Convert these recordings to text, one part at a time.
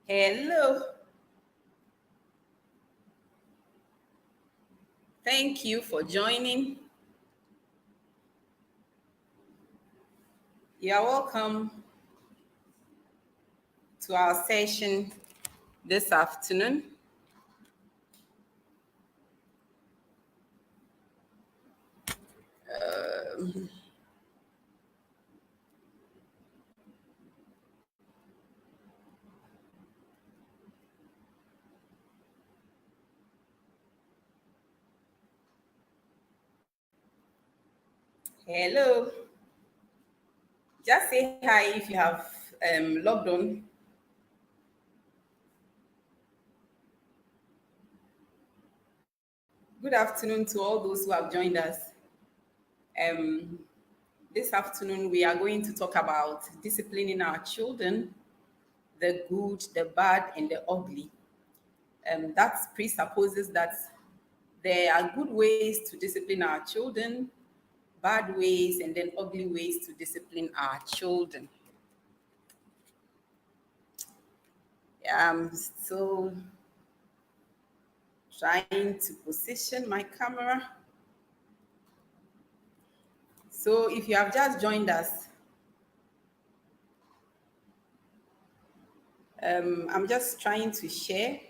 Hello. Thank you for joining. You are welcome to our session this afternoon. Hello. Just say hi if you have logged on. Good afternoon to all those who have joined us. Um, this afternoon, we are going to talk about disciplining our children, the good, the bad, and the ugly. That presupposes that there are good ways to discipline our children, bad ways, and then ugly ways to discipline our children. I'm still trying to position my camera. So if you have just joined us, I'm just trying to share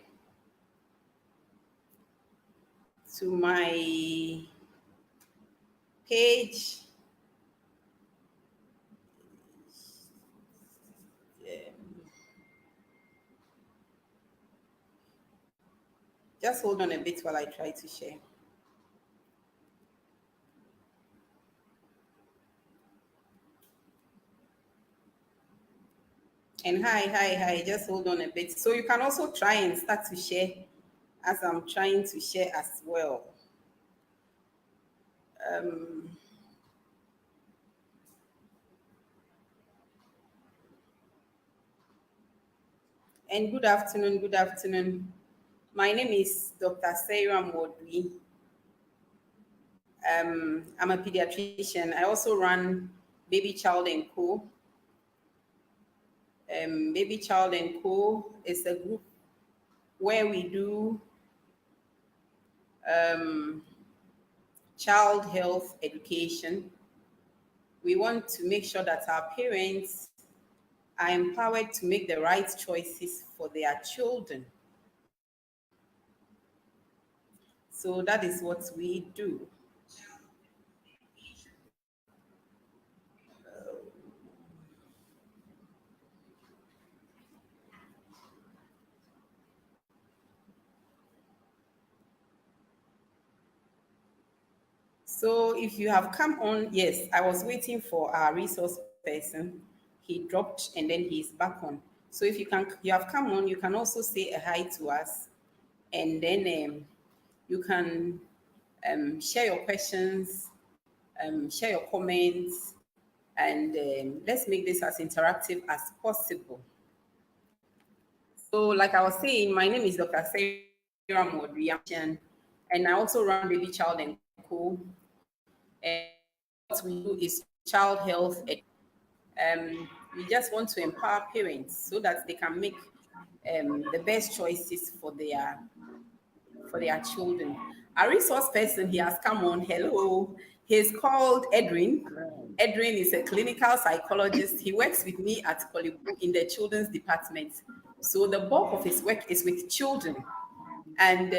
to my page. Just hold on a bit while I try to share. And hi, just hold on a bit. So you can also try and start to share as I'm trying to share as well. And good afternoon, good afternoon. My name is Dr. Sarah Modwi. I'm a pediatrician. I also run Baby Child and Co. Baby Child and Co. is a group where we do child health education. We want to make sure that our parents are empowered to make the right choices for their children. So that is what we do. So if you have come on, yes, I was waiting for our resource person. He dropped and then he's back on. So if you have come on, you can also say a hi to us, and then you can share your questions, share your comments, and let's make this as interactive as possible. So, like I was saying, my name is Dr. Sarah Modrian, and I also run Baby Child and Co. And what we do is child health. We just want to empower parents so that they can make the best choices for their children. Our resource person, he has come on. Hello. He's called Edwin. Edwin is a clinical psychologist. He works with me at Collab in the children's department. So the bulk of his work is with children. And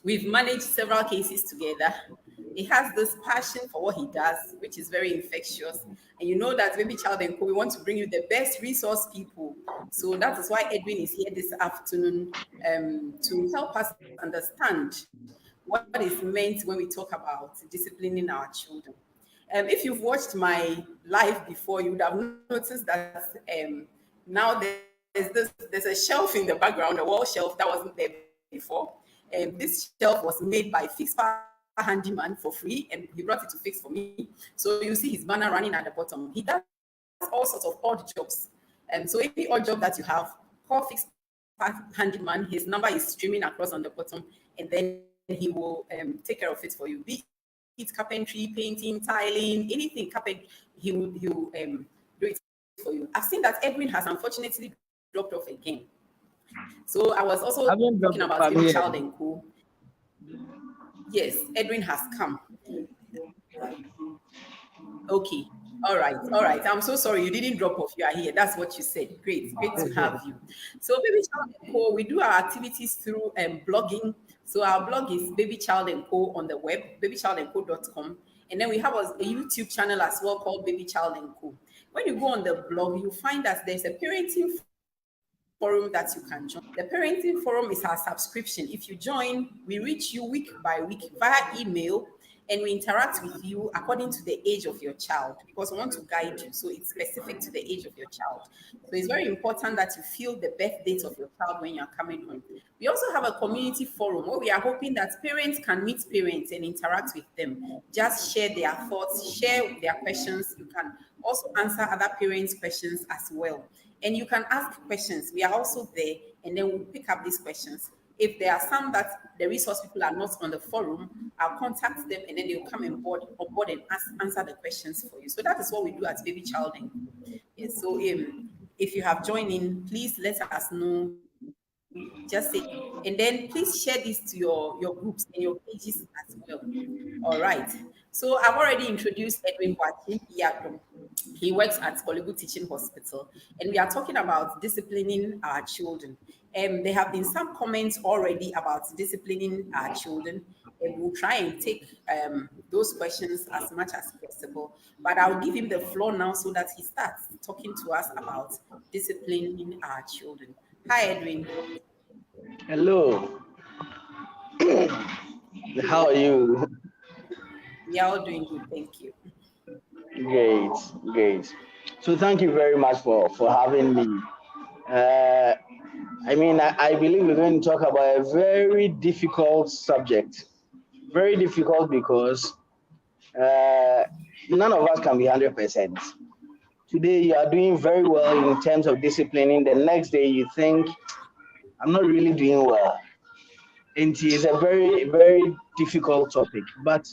we've managed several cases together. He has this passion for what he does, which is very infectious. And you know that Baby Child and Co, we want to bring you the best resource people. So that is why Edwin is here this afternoon to help us understand what is meant when we talk about disciplining our children. If you've watched my live before, you would have noticed that now there's a shelf in the background, a wall shelf that wasn't there before. This shelf was made by Fix Power Handyman for free, and he brought it to fix for me. So you see his banner running at the bottom. He does all sorts of odd jobs. So any odd job that you have, call Fix Power Handyman. His number is streaming across on the bottom, and then he will take care of it for you. Be it carpentry, painting, tiling, anything carpet, he will do it for you. I've seen that Edwin has unfortunately dropped off again. So I was also Haven't dropped talking off. about I'm Baby here. Child and Co. Yes, Edwin has come. Okay. All right. All right. I'm so sorry you didn't drop off. You are here. That's what you said. Great. Great to have you. So Baby Child and Co. We do our activities through blogging. So our blog is Baby Child and Co. on the web, babychildandco.com. And then we have a YouTube channel as well called Baby Child and Co. When you go on the blog, you find that there's a parenting forum that you can join. The parenting forum is our subscription. If you join, we reach you week by week via email and we interact with you according to the age of your child because we want to guide you. So it's specific to the age of your child. So it's very important that you feel the birth date of your child when you're coming on. We also have a community forum where we are hoping that parents can meet parents and interact with them. Just share their thoughts, share their questions. You can also answer other parents' questions as well. And you can ask questions. We are also there, and then we'll pick up these questions. If there are some that the resource people are not on the forum, I'll contact them and then they'll come on board and answer the questions for you. So that is what we do at Baby Child and Co. Yes, so if you have joined in, please let us know. Just say, and then please share this to your groups and your pages as well. All right. So I've already introduced Edwin Boachi. He works at Collab Teaching Hospital, and we are talking about disciplining our children. There have been some comments already about disciplining our children, and we'll try and take those questions as much as possible. But I'll give him the floor now so that he starts talking to us about disciplining our children. Hi, Edwin. Hello. How are you? We are all doing good, thank you. Great, great. So thank you very much for having me. Uh, I believe we're going to talk about a very difficult subject. Very difficult because uh, none of us can be 100%. Today you are doing very well in terms of disciplining. The next day you think, I'm not really doing well. And it is a very, very difficult topic, but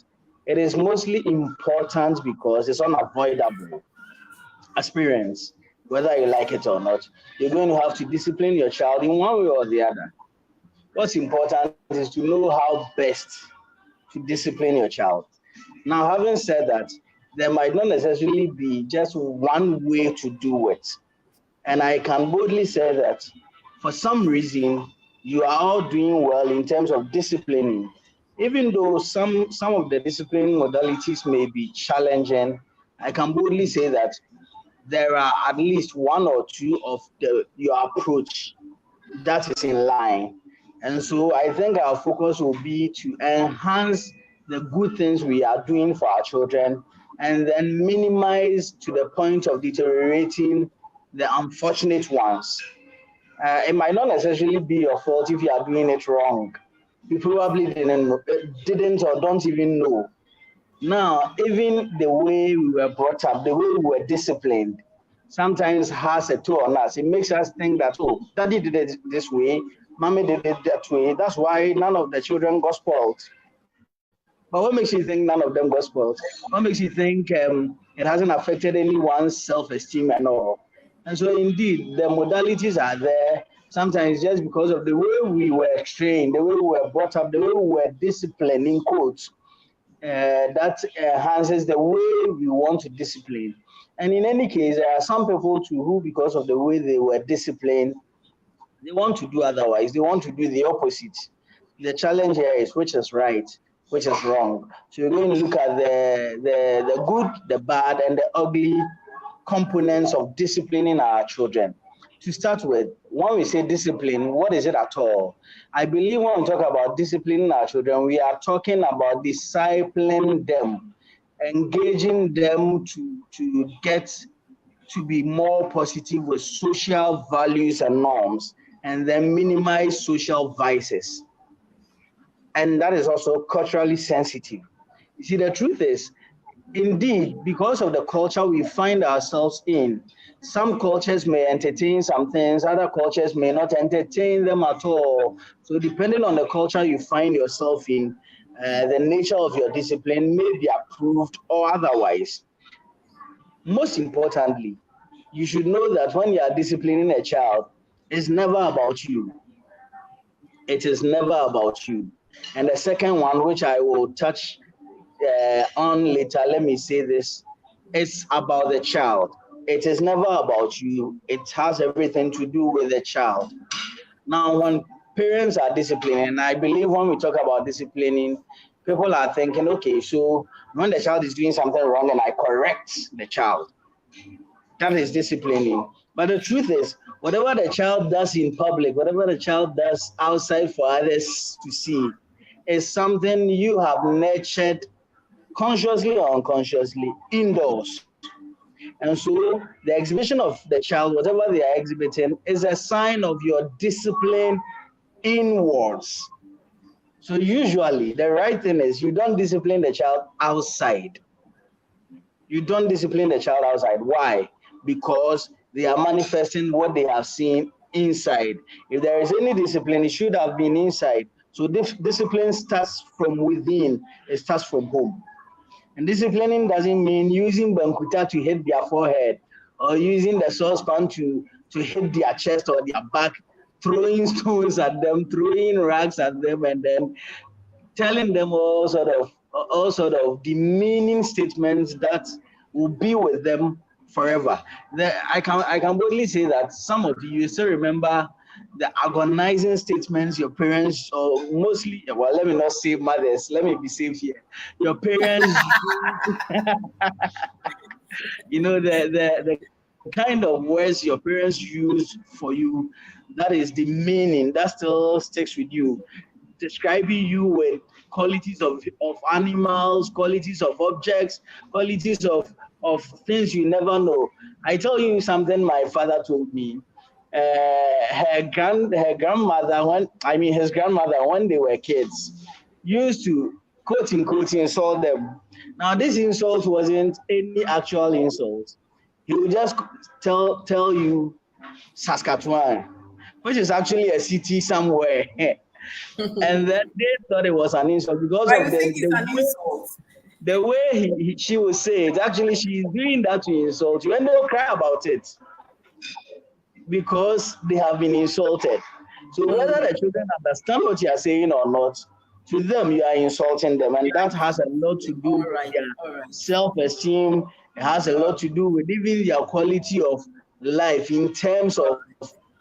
it is mostly important because it's unavoidable experience, whether you like it or not. You're going to have to discipline your child in one way or the other. What's important is to know how best to discipline your child. Now, having said that, there might not necessarily be just one way to do it. And I can boldly say that for some reason, you are all doing well in terms of disciplining. Even though some of the disciplining modalities may be challenging, I can boldly say that there are at least one or two of your approach that is in line. And so I think our focus will be to enhance the good things we are doing for our children and then minimize to the point of deteriorating the unfortunate ones. It might not necessarily be your fault if you are doing it wrong. You probably didn't or don't even know. Now, even the way we were brought up, the way we were disciplined, sometimes has a toll on us. It makes us think that, oh, daddy did it this way, mommy did it that way. That's why none of the children got spoiled. But what makes you think none of them got spoiled? What makes you think it hasn't affected anyone's self-esteem and all? And so, indeed, the modalities are there. Sometimes just because of the way we were trained, the way we were brought up, the way we were disciplined in quotes, that enhances the way we want to discipline. And in any case, there are some people too who, because of the way they were disciplined, they want to do otherwise. They want to do the opposite. The challenge here is which is right, which is wrong. So we're going to look at the good, the bad, and the ugly components of disciplining our children. To start with, when we say discipline, what is it at all? I believe when we talk about disciplining our children, we are talking about discipling them, engaging them to get to be more positive with social values and norms, and then minimize social vices. And that is also culturally sensitive. You see, the truth is, indeed, because of the culture we find ourselves in, some cultures may entertain some things, other cultures may not entertain them at all. So, depending on the culture you find yourself in, the nature of your discipline may be approved or otherwise. Most importantly, you should know that when you are disciplining a child, is never about you. It is never about you. And the second one, which I will touch on later, let me say this, it's about the child. It is never about you. It has everything to do with the child. Now, when parents are disciplining, and I believe when we talk about disciplining, people are thinking, okay, so when the child is doing something wrong and I correct the child, that is disciplining. But the truth is, whatever the child does in public, whatever the child does outside for others to see, is something you have nurtured consciously or unconsciously indoors. And so the exhibition of the child, whatever they are exhibiting, is a sign of your discipline inwards. So usually the right thing is you don't discipline the child outside. You don't discipline the child outside. Why? Because they are manifesting what they have seen inside. If there is any discipline, it should have been inside. So discipline starts from within. It starts from home. And disciplining doesn't mean using bankuta to hit their forehead or using the saucepan to hit their chest or their back, throwing stones at them, throwing rags at them, and then telling them all sort of demeaning statements that will be with them forever. I can boldly say that some of you still remember the agonizing statements your parents, or mostly, well, let me not say mothers, let me be safe here. Your parents, the kind of words your parents use for you, that is the meaning that still sticks with you, describing you with qualities of animals, qualities of objects, qualities of things you never know. I tell you something my father told me. His grandmother, when they were kids, used to quote unquote insult them. Now, this insult wasn't any actual insult. He would just tell you Saskatchewan, which is actually a city somewhere. And then they thought it was an insult because Why of you think it's an insult? the way she would say it. Actually, she's doing that to insult you, and they'll cry about it because they have been insulted. So whether the children understand what you are saying or not, to them you are insulting them, and that has a lot to do with their self-esteem. It has a lot to do with even their quality of life in terms of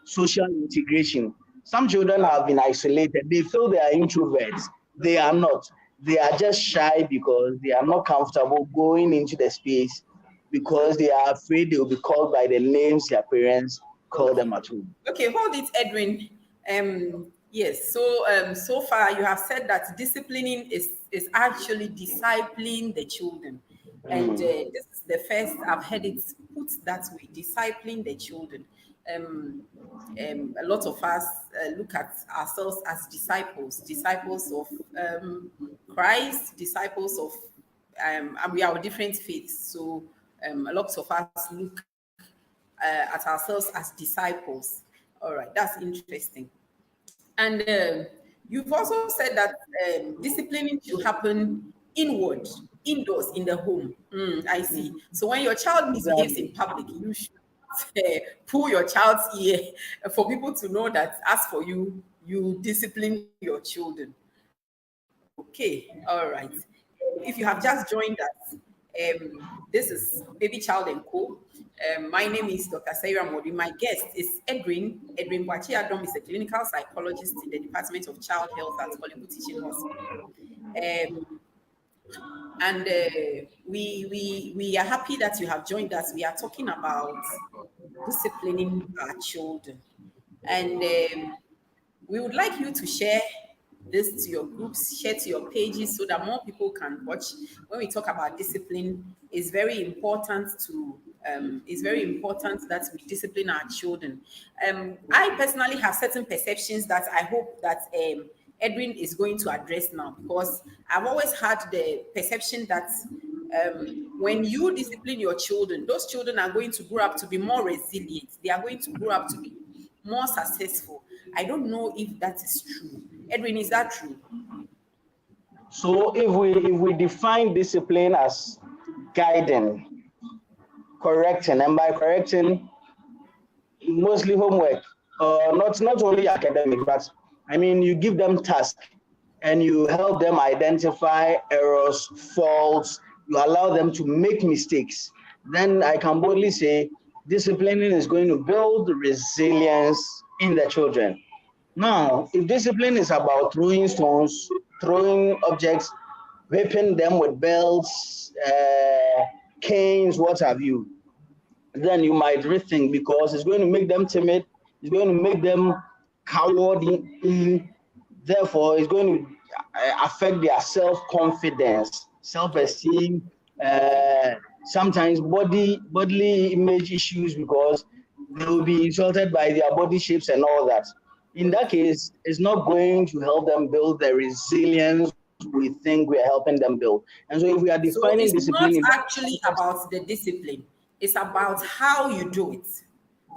social integration. Some children have been isolated. They feel they are introverts. They are not. They are just shy because they are not comfortable going into the space because they are afraid they will be called by the names their parents call them at home. Okay, hold it, Edwin. Yes. So far you have said that disciplining is actually discipling the children, and this is the first I've heard it put that way: discipling the children. A lot of us look at ourselves as disciples of Christ, disciples of, and we are different faiths. So a lot of us look at ourselves as disciples. All right, that's interesting. And you've also said that disciplining should happen indoors in the home. I see. So when your child misbehaves in public, you should pull your child's ear for people to know that as for you, you discipline your children. Okay, all right. If you have just joined us, this is Baby Child and Co. My name is Dr. Sarah Modi. My guest is Edwin. Edwin Wachi-Adom is a clinical psychologist in the Department of Child Health at Collab Teaching Hospital. And we are happy that you have joined us. We are talking about disciplining our children. And we would like you to share this to your groups, share to your pages so that more people can watch. When we talk about discipline, it's very important that we discipline our children. I personally have certain perceptions that I hope that Edwin is going to address now, because I've always had the perception that when you discipline your children, those children are going to grow up to be more resilient. They are going to grow up to be more successful. I don't know if that is true. Edwin, is that true? So if we define discipline as guiding, correcting, and by correcting, mostly homework, not only academic, but I mean, you give them tasks and you help them identify errors, faults, you allow them to make mistakes, then I can boldly say disciplining is going to build resilience in the children. Now, if discipline is about throwing stones, throwing objects, whipping them with belts, canes, what have you, then you might rethink because it's going to make them timid, it's going to make them cowardly, therefore it's going to affect their self-confidence, self-esteem, uh, sometimes bodily image issues because they will be insulted by their body shapes and all that. In that case, it's not going to help them build the resilience we think we are helping them build. And so if we are So defining it's discipline not in that actually context, about the discipline, it's about how you do it.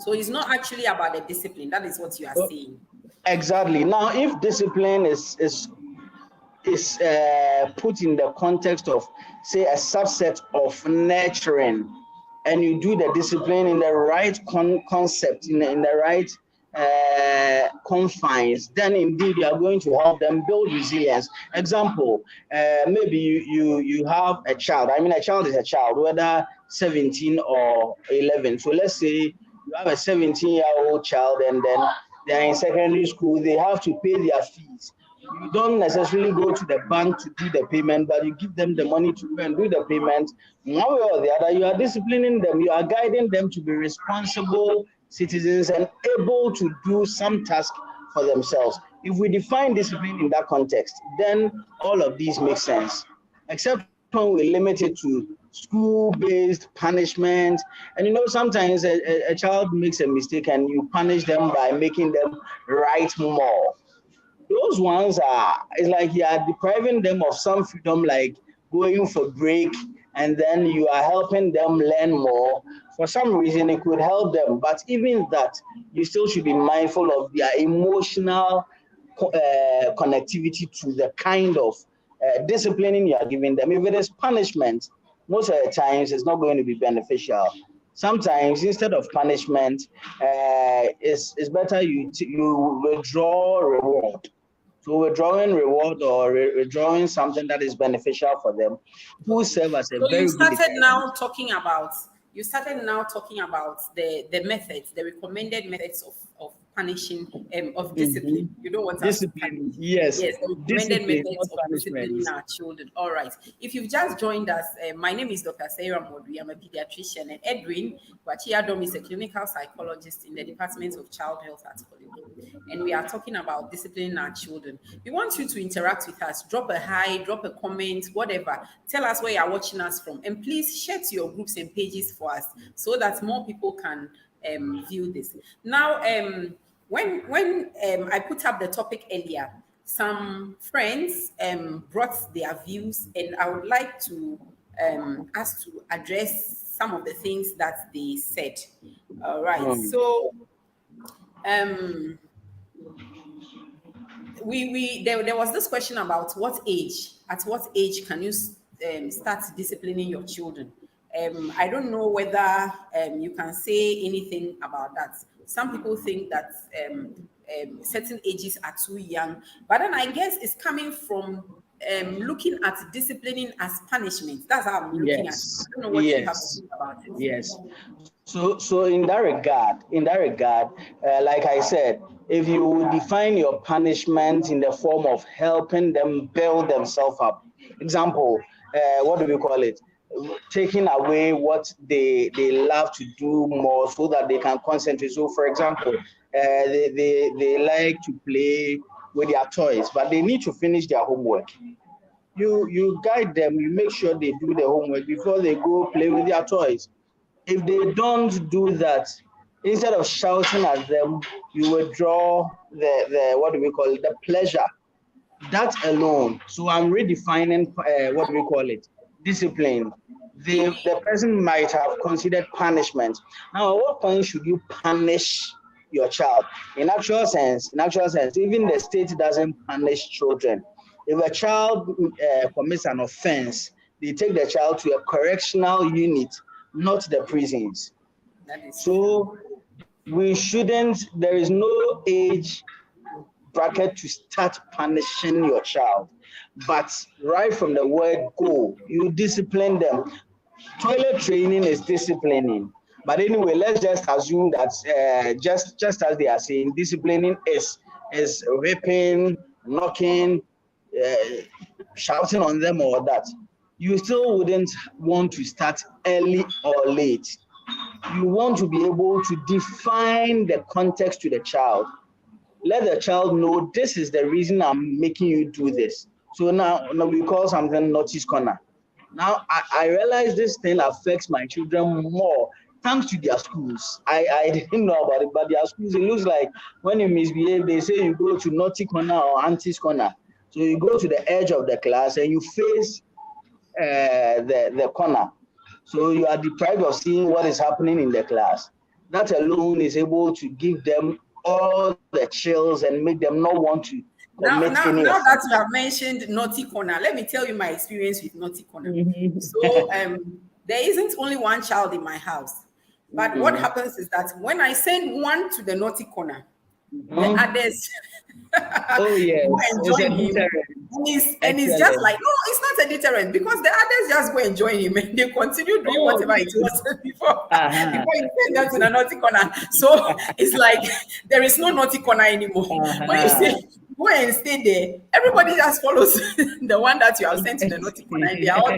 So it's not actually about the discipline. That is what you are saying. exactly. Now, if discipline is put in the context of, say, a subset of nurturing, and you do the discipline in the right concept, in the right confines, then indeed you are going to help them build resilience. Example, maybe you have a child. I mean, a child is a child, whether 17 or 11. So let's say you have a 17-year-old child, and then they're in secondary school. They have to pay their fees. You don't necessarily go to the bank to do the payment, but you give them the money to go and do the payment. One way or the other, you are disciplining them, you are guiding them to be responsible citizens and able to do some task for themselves. If we define discipline in that context, then all of these make sense, except when we limit it to school-based punishment. And sometimes a child makes a mistake and you punish them by making them write more. Those ones it's like you are depriving them of some freedom, like going for break, and then you are helping them learn more. For some reason, it could help them, but even that, you still should be mindful of their emotional connectivity to the kind of disciplining you are giving them. If it is punishment, most of the times it's not going to be beneficial. Sometimes instead of punishment, it's better you withdraw reward. So withdrawing reward or withdrawing something that is beneficial for them will serve as a So very good deterrent. you started now talking about the methods, the recommended methods of punishing, of discipline. Mhm. You don't want us to Discipline, punish. yes. Yes, the recommended Discipline, methods not of punishment. disciplining our children. All right. If you've just joined us, my name is Dr. Sarah Modri. I'm a pediatrician, and Edwin Wachiadom is a clinical psychologist in the Department of Child Health at Collab. And we are talking about disciplining our children. We want you to interact with us. Drop a hi, drop a comment, whatever. Tell us where you are watching us from, and please share to your groups and pages for us so that more people can view this. Now, when I put up the topic earlier, some friends brought their views, and I would like to us to address some of the things that they said. All right. So um, there was this question about at what age can you start disciplining your children. I don't know whether you can say anything about that. Some people think that certain ages are too young, but then I guess it's coming from looking at disciplining as punishment. That's how I'm looking at it. Yes, I don't know what you have to yes, think about it. yes. So in that regard, like I said, if you define your punishment in the form of helping them build themselves up, example, what do we call it? Taking away what they love to do more so that they can concentrate. So, for example, they like to play with their toys, but they need to finish their homework. You guide them, you make sure they do the homework before they go play with their toys. If they don't do that, instead of shouting at them, you withdraw the what do we call it, the pleasure, that alone. So I'm redefining what do we call it, discipline. The person might have considered punishment. Now, at what point should you punish your child? In actual sense, even the state doesn't punish children. If a child commits an offense, they take the child to a correctional unit, not the prisons. That is true. So there is no age bracket to start punishing your child. But right from the word go, you discipline them. Toilet training is disciplining. But anyway, let's just assume that just as they are saying, disciplining is whipping, knocking, uh, shouting on them or that. You still wouldn't want to start early or late. You want to be able to define the context to the child. Let the child know this is the reason I'm making you do this. So now we call something notice corner. Now I realize this thing affects my children more thanks to their schools. I didn't know about it, but their schools, it looks like when you misbehave, they say you go to naughty corner or auntie's corner. So you go to the edge of the class and you face the corner. So you are deprived of seeing what is happening in the class. That alone is able to give them all the chills and make them not want to commit any now offense. that you have mentioned naughty corner, let me tell you my experience with naughty corner. So there isn't only one child in my house, but what happens is that when I send one to the naughty corner, the others Oh yes, go and join him. And it's just like, no, it's not a deterrent because the others just go and join him and they continue doing whatever it was before, before you send them to the naughty corner. So it's like there is no naughty corner anymore. When you say go and stay there, everybody just follows the one that you have sent to the naughty corner and they are all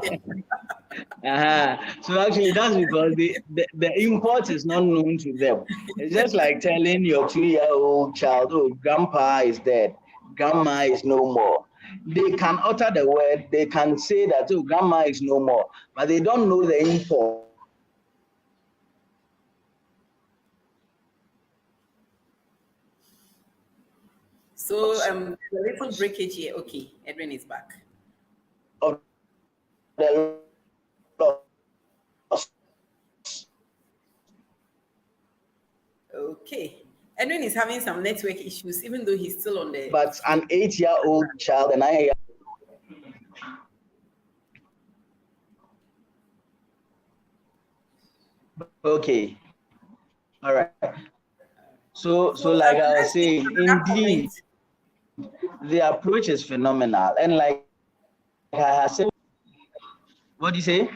there. So actually, that's because the import is not known to them. It's just like telling your 2-year-old child, "Oh, grandpa is dead, grandma is no more." They can utter the word, they can say that, "Oh, grandma is no more," but they don't know the import. So a little breakage here. Okay, Edwin is back. Of the loss. Okay. Edwin is having some network issues, even though he's still on the. But an 8-year-old child and 9-year. Okay. All right. So like I was saying, indeed, the approach is phenomenal. And like I said, what do you say?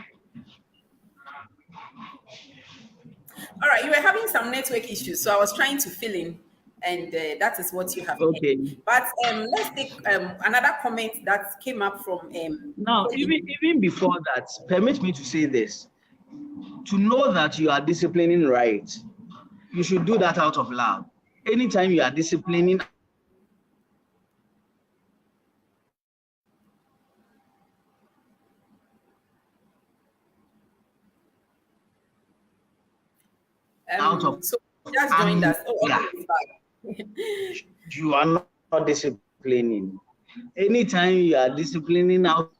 All right, you were having some network issues, so I was trying to fill in, and that is what you have. Okay. But let's take another comment that came up from. Now, even before that, permit me to say this. To know that you are disciplining right, you should do that out of love. Anytime you are disciplining out of so just joined us. Oh, okay. You are not disciplining. Anytime you are disciplining out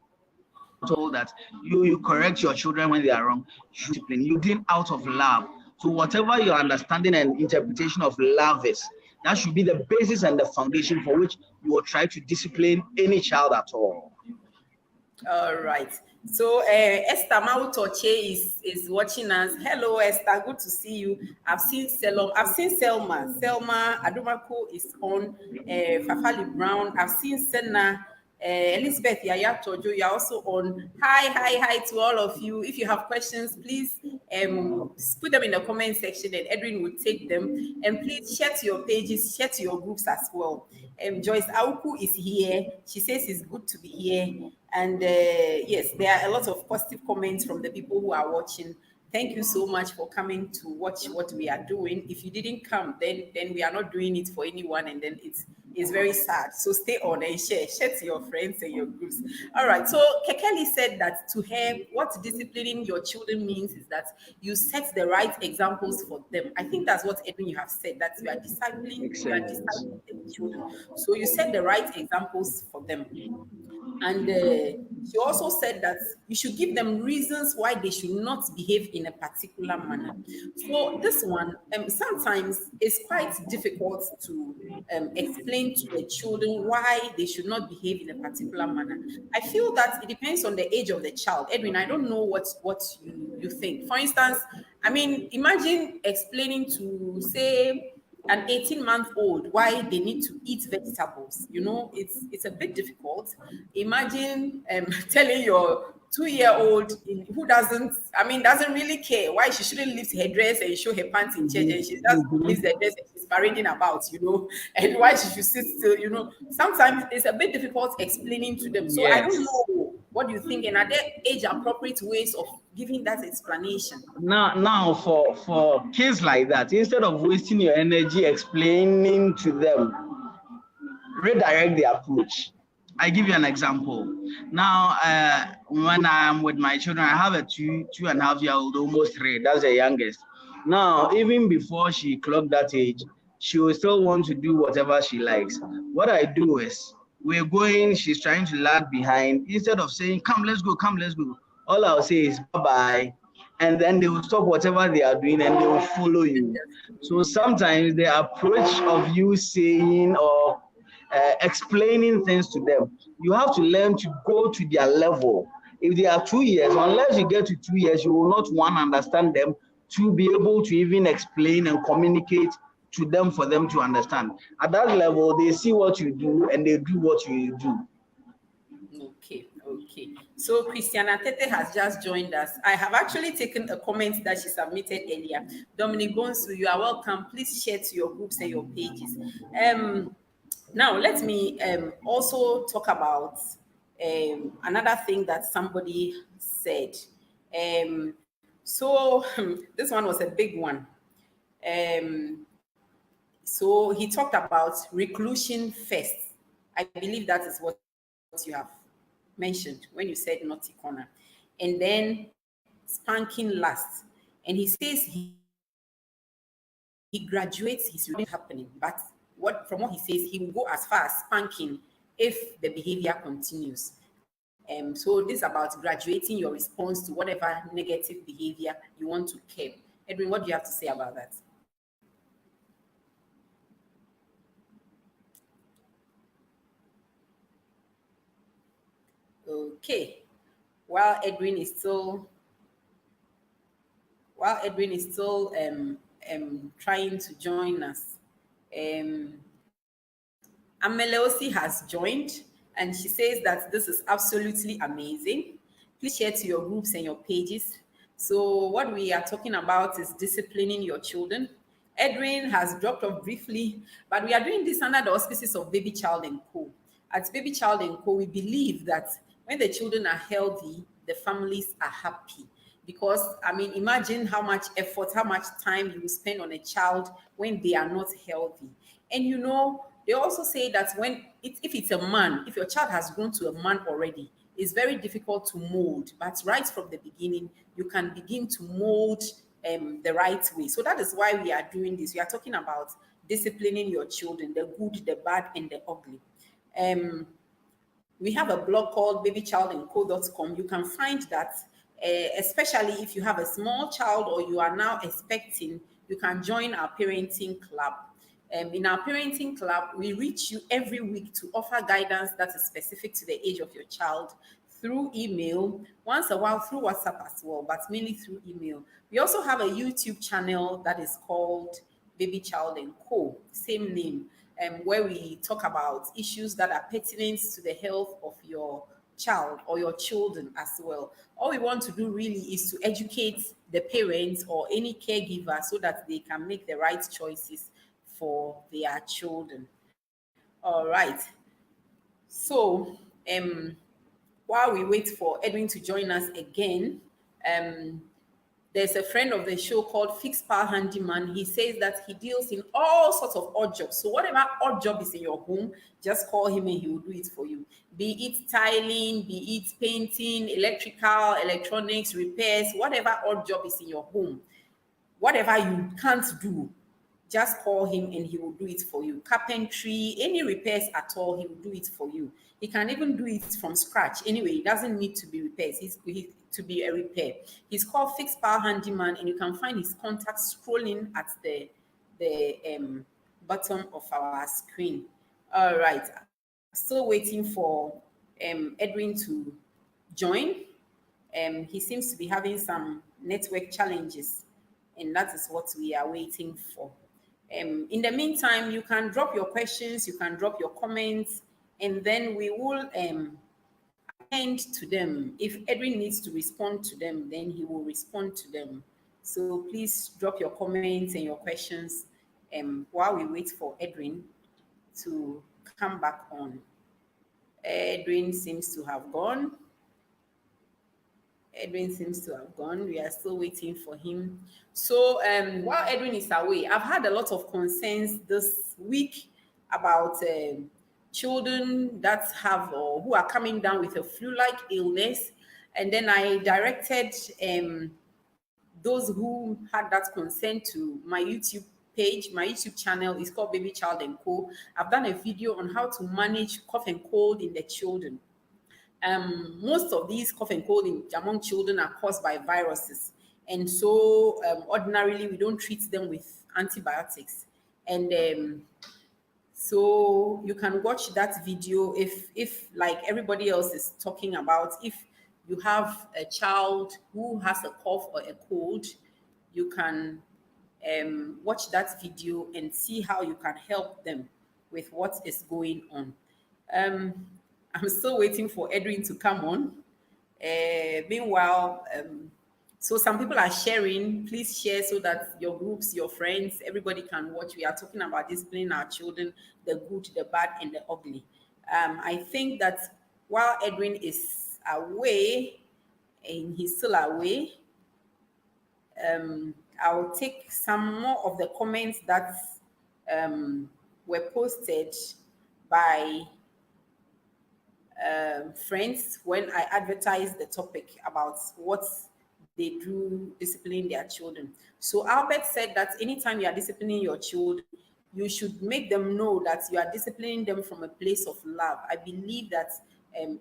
of that, you correct your children when they are wrong. You do out of love. So whatever your understanding and interpretation of love is, that should be the basis and the foundation for which you will try to discipline any child at all. All right. So Esther Mautoche is watching us. Hello, Esther. Good to see you. I've seen Selma. Selma Adumaku is on. Fafali Brown. I've seen Senna. Elizabeth Yaya Tojo, you're also on. Hi to all of you. If you have questions, please put them in the comment section and Edwin will take them. And please share to your pages, share to your groups as well. Joyce Auku is here. She says it's good to be here. And yes, there are a lot of positive comments from the people who are watching. Thank you so much for coming to watch what we are doing. If you didn't come, then we are not doing it for anyone, and then it's very sad. So stay on and share to your friends and your groups. All right. So Kekeli said that to her, what disciplining your children means is that you set the right examples for them. I think that's what Edwin you have said, that you are discipling the children. So you set the right examples for them. And she also said that you should give them reasons why they should not behave in a particular manner. So this one, sometimes is quite difficult to explain to the children why they should not behave in a particular manner. I feel that it depends on the age of the child. Edwin, I don't know what you think. For instance, I mean, imagine explaining to, say, an 18-month-old why they need to eat vegetables. You know, it's a bit difficult. Imagine telling your 2-year-old who doesn't really care why she shouldn't lift her dress and show her pants in church, and she just lifts the dress and she's parading about, you know, and why she should sit still, you know. Sometimes it's a bit difficult explaining to them. So I don't Yes. know what you think, and are there age appropriate ways of giving that explanation? Now for kids like that, instead of wasting your energy explaining to them, redirect the approach. I give you an example. Now, when I'm with my children, I have a 2.5-year-old, almost 3. That's the youngest. Now, even before she clocked that age, she will still want to do whatever she likes. What I do is, we're going, she's trying to lag behind. Instead of saying, come, let's go, all I'll say is bye-bye. And then they will stop whatever they are doing and they will follow you. So sometimes the approach of you saying or explaining things to them, you have to learn to go to their level. If they are 2 years, unless you get to 2 years, you will not understand them to be able to even explain and communicate to them for them to understand. At that level, they see what you do and they do what you do. Okay. So Christiana Tete has just joined us. I have actually taken a comment that she submitted earlier. Dominic Bonsu, you are welcome. Please share to your groups and your pages. Now, let me also talk about another thing that somebody said. So this one was a big one. So he talked about reclusion first. I believe that is what you have mentioned when you said naughty corner. And then spanking last. And he says he graduates his happening, but from what he says, he will go as far as spanking if the behavior continues. So this is about graduating your response to whatever negative behavior you want to curb. Edwin, what do you have to say about that? Okay. While Edwin is still trying to join us, Ameleosi has joined, and she says that this is absolutely amazing. Please share to your groups and your pages. So what we are talking about is disciplining your children. Edwin has dropped off briefly, but we are doing this under the auspices of Baby Child and Co. At Baby Child and Co, we believe that when the children are healthy, the families are happy. Because, I mean, imagine how much effort, how much time you spend on a child when they are not healthy. And you know, they also say that if it's a man, if your child has grown to a man already, it's very difficult to mold. But right from the beginning, you can begin to mold the right way. So that is why we are doing this. We are talking about disciplining your children, the good, the bad, and the ugly. We have a blog called babychildandco.com. You can find that, especially if you have a small child or you are now expecting, you can join our parenting club. In our parenting club, we reach you every week to offer guidance that is specific to the age of your child through email, once a while through WhatsApp as well, but mainly through email. We also have a YouTube channel that is called Baby Child and Co, same name, where we talk about issues that are pertinent to the health of your child or your children as well. All we want to do really is to educate the parents or any caregiver so that they can make the right choices for their children. All right. So, while we wait for Edwin to join us again, there's a friend of the show called Fixed Power Handyman. He says that he deals in all sorts of odd jobs. So whatever odd job is in your home, just call him and he will do it for you. Be it tiling, be it painting, electrical, electronics, repairs, whatever odd job is in your home, whatever you can't do, just call him and he will do it for you. Carpentry, any repairs at all, he will do it for you. He can even do it from scratch. Anyway, it doesn't need to be repairs. To be a repair. He's called Fixed Power Handyman, and you can find his contact scrolling at the bottom of our screen. All right, still waiting for Edwin to join. He seems to be having some network challenges, and that is what we are waiting for. In the meantime, you can drop your questions, you can drop your comments, and then we will attend to them. If Edwin needs to respond to them, then he will respond to them. So please drop your comments and your questions while we wait for Edwin to come back on. Edwin seems to have gone. Edwin seems to have gone. We are still waiting for him. So while Edwin is away, I've had a lot of concerns this week about children that have or who are coming down with a flu-like illness. And then I directed those who had that concern to my YouTube page. My YouTube channel is called Baby Child and Co. I've done a video on how to manage cough and cold in the children. Most of these cough and cold among children are caused by viruses. And so ordinarily, we don't treat them with antibiotics. And so you can watch that video if like everybody else is talking about, if you have a child who has a cough or a cold, you can watch that video and see how you can help them with what is going on. I'm still waiting for Edwin to come on. Meanwhile, so some people are sharing. Please share so that your groups, your friends, everybody can watch. We are talking about disciplining our children, the good, the bad, and the ugly. I think that while Edwin is away, and he's still away, I'll take some more of the comments that were posted by friends when I advertised the topic about what they do disciplining their children. So Albert said that anytime you are disciplining your children, you should make them know that you are disciplining them from a place of love. I believe that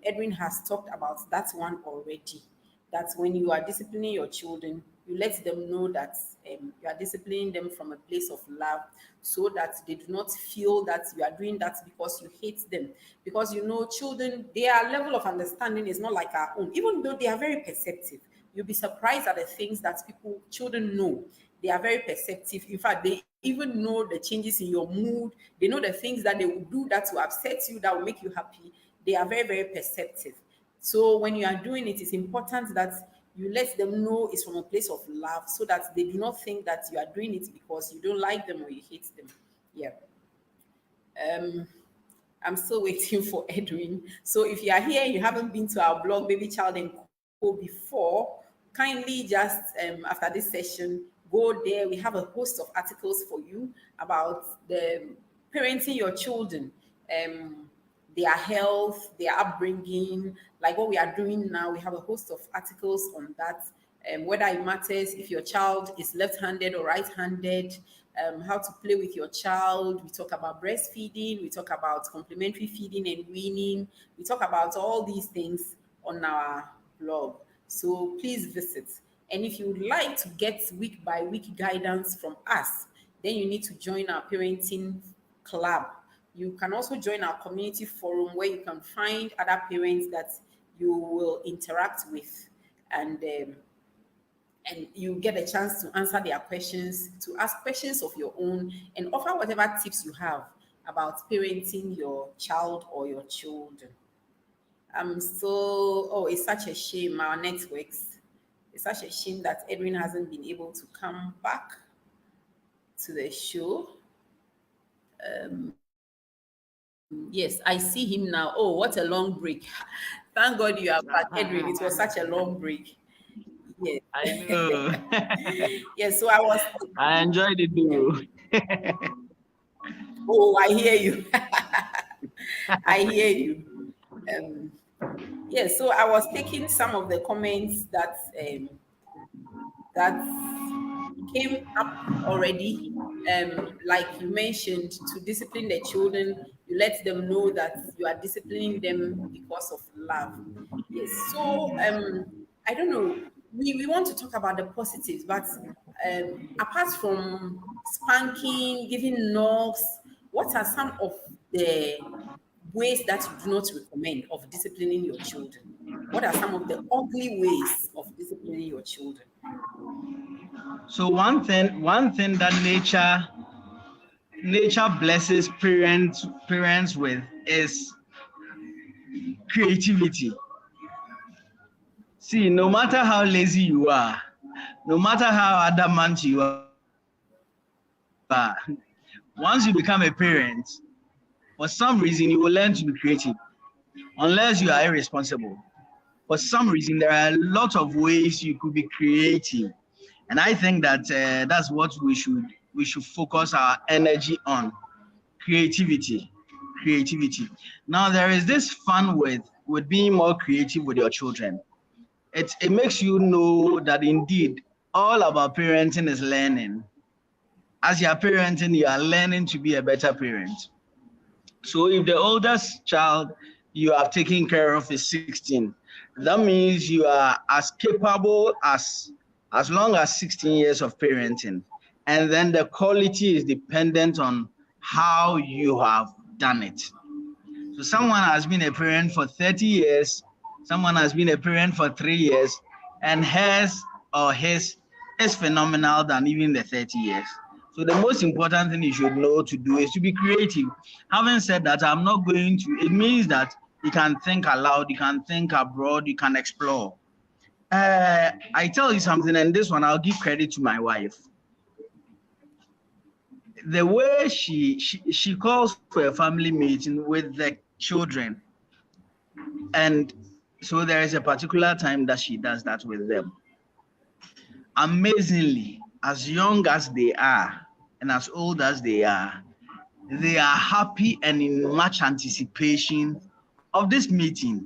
Edwin has talked about that one already. That when you are disciplining your children, you let them know that you are disciplining them from a place of love, so that they do not feel that you are doing that because you hate them. Because you know, children, their level of understanding is not like our own, even though they are very perceptive. You'll be surprised at the things that children know. They are very perceptive. In fact, they even know the changes in your mood. They know the things that they will do that will upset you, that will make you happy. They are very, very perceptive. So when you are doing it, it's important that you let them know it's from a place of love, so that they do not think that you are doing it because you don't like them or you hate them. Yeah. I'm still waiting for Edwin. So if you are here and you haven't been to our blog, Baby Child and Co before, kindly just after this session, go there. We have a host of articles for you about the parenting your children, their health, their upbringing, like what we are doing now. We have a host of articles on that, whether it matters if your child is left-handed or right-handed, how to play with your child. We talk about breastfeeding, we talk about complementary feeding and weaning. We talk about all these things on our blog. So please visit. And if you would like to get week by week guidance from us, then you need to join our parenting club. You can also join our community forum, where you can find other parents that you will interact with, and you get a chance to answer their questions, to ask questions of your own, and offer whatever tips you have about parenting your child or your children. It's such a shame, our networks. It's such a shame that Edwin hasn't been able to come back to the show. Yes, I see him now. Oh, what a long break. Thank God you are back, Edwin. It was such a long break. Yes. I know. Yes, so I was. I enjoyed it too. Oh, I hear you. I hear you. Yes, so I was taking some of the comments that that came up already. like you mentioned, to discipline the children, you let them know that you are disciplining them because of love. Yes. So I don't know. We want to talk about the positives, but apart from spanking, giving knocks, what are some of the ways that you do not recommend of disciplining your children? What are some of the ugly ways of disciplining your children? So one thing that nature blesses parents with is creativity. See, no matter how lazy you are, no matter how adamant you are, once you become a parent, for some reason you will learn to be creative, unless you are irresponsible. For some reason, there are a lot of ways you could be creative, and I think that that's what we should focus our energy on: creativity, creativity. Now, there is this fun with being more creative with your children. It makes you know that indeed all about parenting is learning. As you are parenting, you are learning to be a better parent. So if the oldest child you have taken care of is 16, that means you are as capable as long as 16 years of parenting. And then the quality is dependent on how you have done it. So someone has been a parent for 30 years, someone has been a parent for 3 years, and hers or his is phenomenal than even the 30 years. So the most important thing you should know to do is to be creative. Having said that, I'm not going to, it means that you can think aloud, you can think abroad, you can explore. I tell you something, and this one I'll give credit to my wife. The way she calls for a family meeting with the children, and so there is a particular time that she does that with them. Amazingly, as young as they are and as old as they are happy and in much anticipation of this meeting.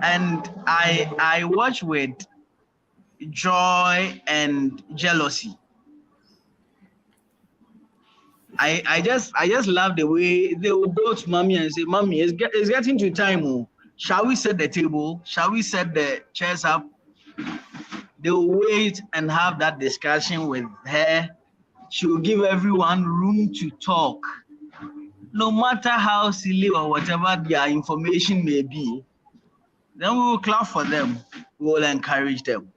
And I watch with joy and jealousy. I just love the way they will go to mommy and say, "Mommy, it's getting to time. Oh. Shall we set the table? Shall we set the chairs up?" They will wait and have that discussion with her. She will give everyone room to talk. No matter how silly or whatever their information may be, then we will clap for them. We will encourage them.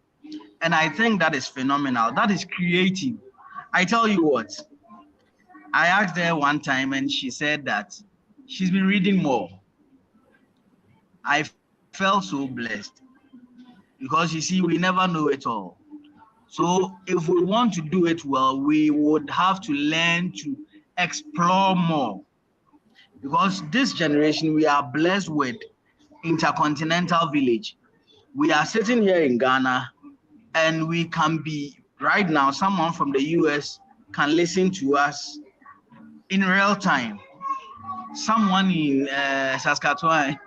And I think that is phenomenal. That is creative. I tell you what, I asked her one time and she said that she's been reading more. I felt so blessed because you see, we never know it all. So if we want to do it well, we would have to learn to explore more. Because this generation, we are blessed with intercontinental village. We are sitting here in Ghana and we can be, right now, someone from the US can listen to us in real time. Someone in Saskatchewan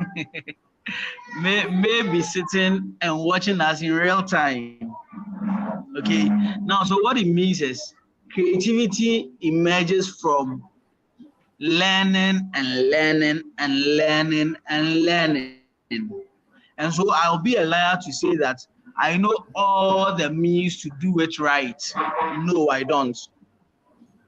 may be sitting and watching us in real time. Okay, now, so what it means is creativity emerges from learning and learning and learning and learning. And so I'll be a liar to say that I know all the means to do it right. No, I don't.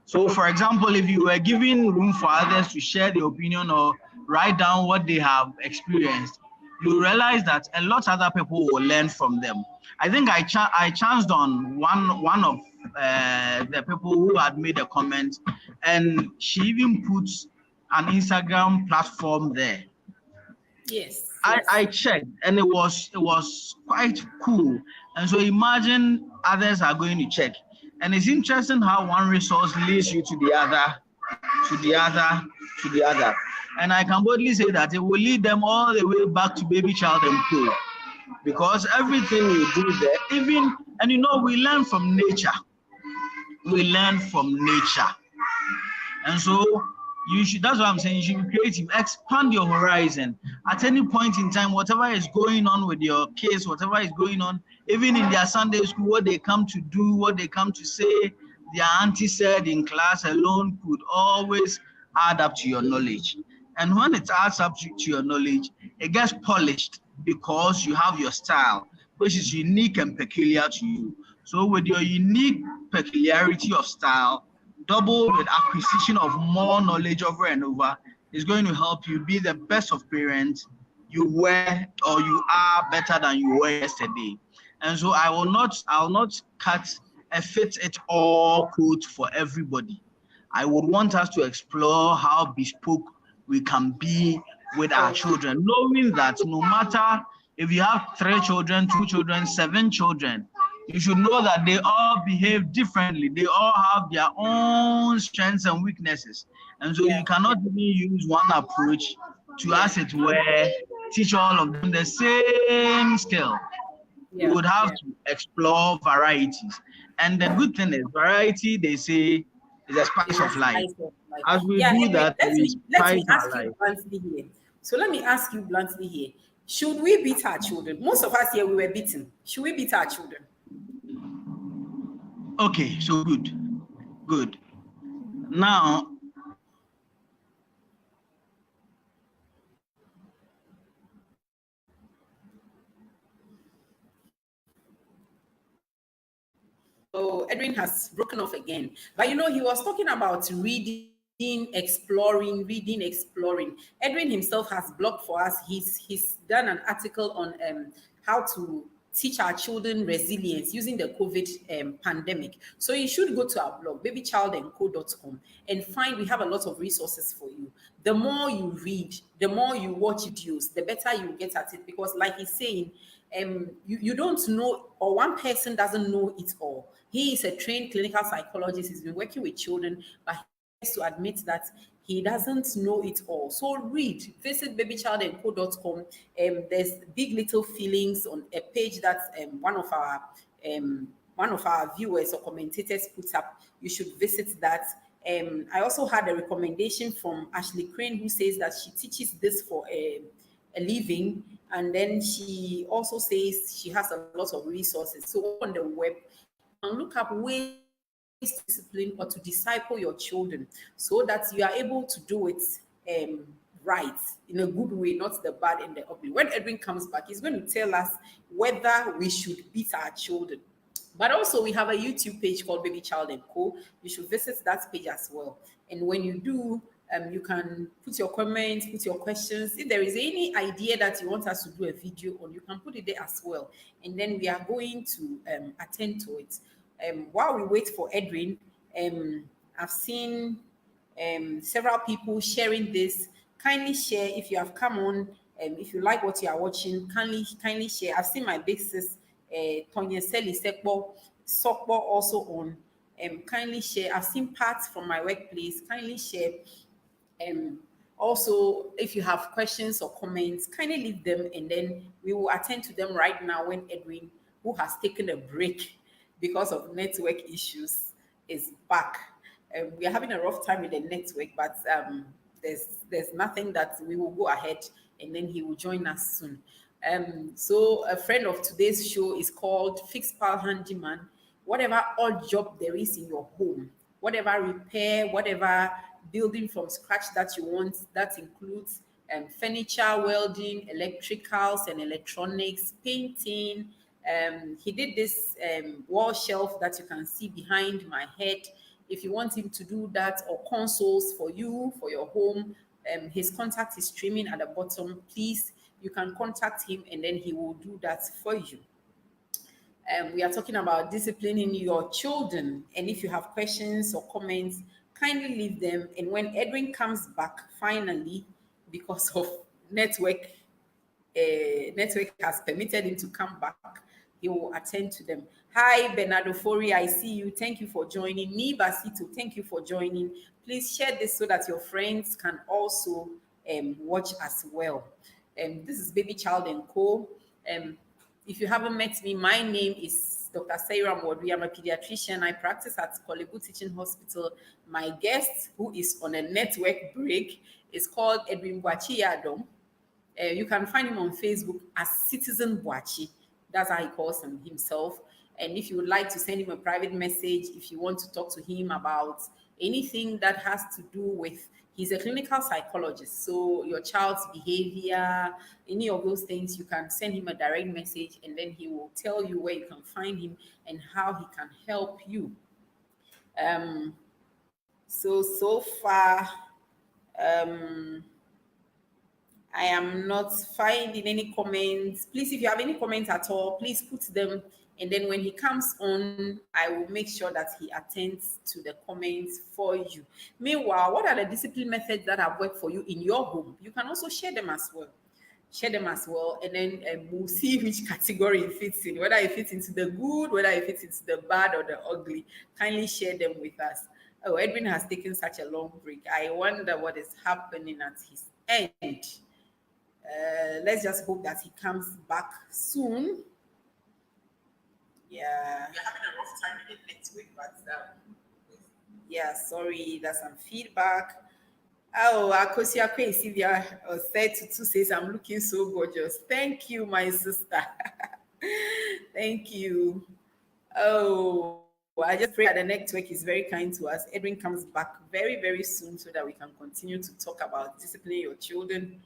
So, for example, if you were giving room for others to share their opinion or write down what they have experienced, you realize that a lot of other people will learn from them. I think I chanced on one of the people who had made a comment, and she even puts an Instagram platform there. Yes. I checked and it was quite cool. And so imagine others are going to check. And it's interesting how one resource leads you to the other, to the other, to the other. And I can boldly say that it will lead them all the way back to baby child and co. Because everything you do there, even, and you know, we learn from nature. We learn from nature. And so you should, that's what I'm saying, you should be creative, expand your horizon. At any point in time, whatever is going on with your kids, whatever is going on, even in their Sunday school, what they come to do, what they come to say, their auntie said in class alone could always add up to your knowledge. And when it adds up to your knowledge, it gets polished because you have your style, which is unique and peculiar to you. So with your unique peculiarity of style, doubled with acquisition of more knowledge over and over, is going to help you be the best of parents you were or you are better than you were yesterday. And so I will not cut a fit it all code for everybody. I would want us to explore how bespoke we can be with our children, knowing that no matter if you have 3 children, 2 children, 7 children, you should know that they all behave differently. They all have their own strengths and weaknesses. And so you cannot even use one approach to, as it were, teach all of them the same skill. You would have to explore varieties. And the good thing is variety, they say, is a spice of life. As we do that, we let me spice our ask you life. bluntly here. So let me ask you bluntly here. Should we beat our children? Most of us here, we were beaten. Should we beat our children? Okay, so good. Good. Now, So Edwin has broken off again. But you know, he was talking about reading, exploring. Edwin himself has blogged for us. He's done an article on how to teach our children resilience using the COVID pandemic. So you should go to our blog, babychildandco.com, and find we have a lot of resources for you. The more you read, the more you watch videos, the better you get at it. Because like he's saying, you don't know, or one person doesn't know it all. He is a trained clinical psychologist. He's been working with children, but he has to admit that he doesn't know it all. So read, visit babychildandco.com. There's Big Little Feelings on a page that one of our viewers or commentators put up. You should visit that. I also had a recommendation from Ashley Crane, who says that she teaches this for a living, and then she also says she has a lot of resources. So on the web, you can look up ways to discipline or to disciple your children so that you are able to do it right, in a good way, not the bad and the ugly. When Edwin comes back, he's going to tell us whether we should beat our children. But also, we have a YouTube page called Baby Child and Co. You should visit that page as well. And when you do, you can put your comments, put your questions. If there is any idea that you want us to do a video on, you can put it there as well. And then we are going to attend to it. While we wait for Edwin, I've seen several people sharing this. Kindly share if you have come on. If you like what you are watching, kindly share. I've seen my big sis, Tonya Seli Sokbo also on. Kindly share. I've seen parts from my workplace. Kindly share. Also, if you have questions or comments, kindly leave them, and then we will attend to them right now when Edwin, who has taken a break because of network issues, is back. We are having a rough time with the network, but there's nothing that we will go ahead, and then he will join us soon. So a friend of today's show is called Fixed Pal Handyman. Whatever odd job there is in your home, whatever repair, whatever building from scratch that you want, that includes furniture, welding, electricals and electronics, painting. He did this wall shelf that you can see behind my head. If you want him to do that, or consoles for you, for your home, his contact is streaming at the bottom. Please, you can contact him, and then he will do that for you. We are talking about disciplining your children. And if you have questions or comments, kindly leave them. And when Edwin comes back, finally, because of network has permitted him to come back, he will attend to them. Hi, Bernardo Fori, I see you. Thank you for joining. Me, Basito, thank you for joining. Please share this so that your friends can also watch as well. This is Baby Child and Co. If you haven't met me, my name is Dr. Sarah Modri. I'm a pediatrician. I practice at Collab Teaching Hospital. My guest, who is on a network break, is called Edwin Boachi Yadom. You can find him on Facebook as Citizen Boachi. That's how he calls himself. And if you would like to send him a private message, if you want to talk to him about anything that has to do with, he's a clinical psychologist. So your child's behavior, any of those things, you can send him a direct message and then he will tell you where you can find him and how he can help you. So far, I am not finding any comments. Please, if you have any comments at all, please put them. And then when he comes on, I will make sure that he attends to the comments for you. Meanwhile, what are the discipline methods that have worked for you in your home? You can also share them as well. Share them as well, and then we'll see which category it fits in, whether it fits into the good, whether it fits into the bad or the ugly. Kindly share them with us. Oh, Edwin has taken such a long break. I wonder what is happening at his end. Let's just hope that he comes back soon. Yeah, we're having a rough time in next week, but yeah, sorry, there's some feedback. Oh, Akosia Sylvia said to says, I'm looking so gorgeous. Thank you, my sister. Thank you. Oh, I just pray that the network is very kind to us. Edwin comes back very, very soon so that we can continue to talk about disciplining your children.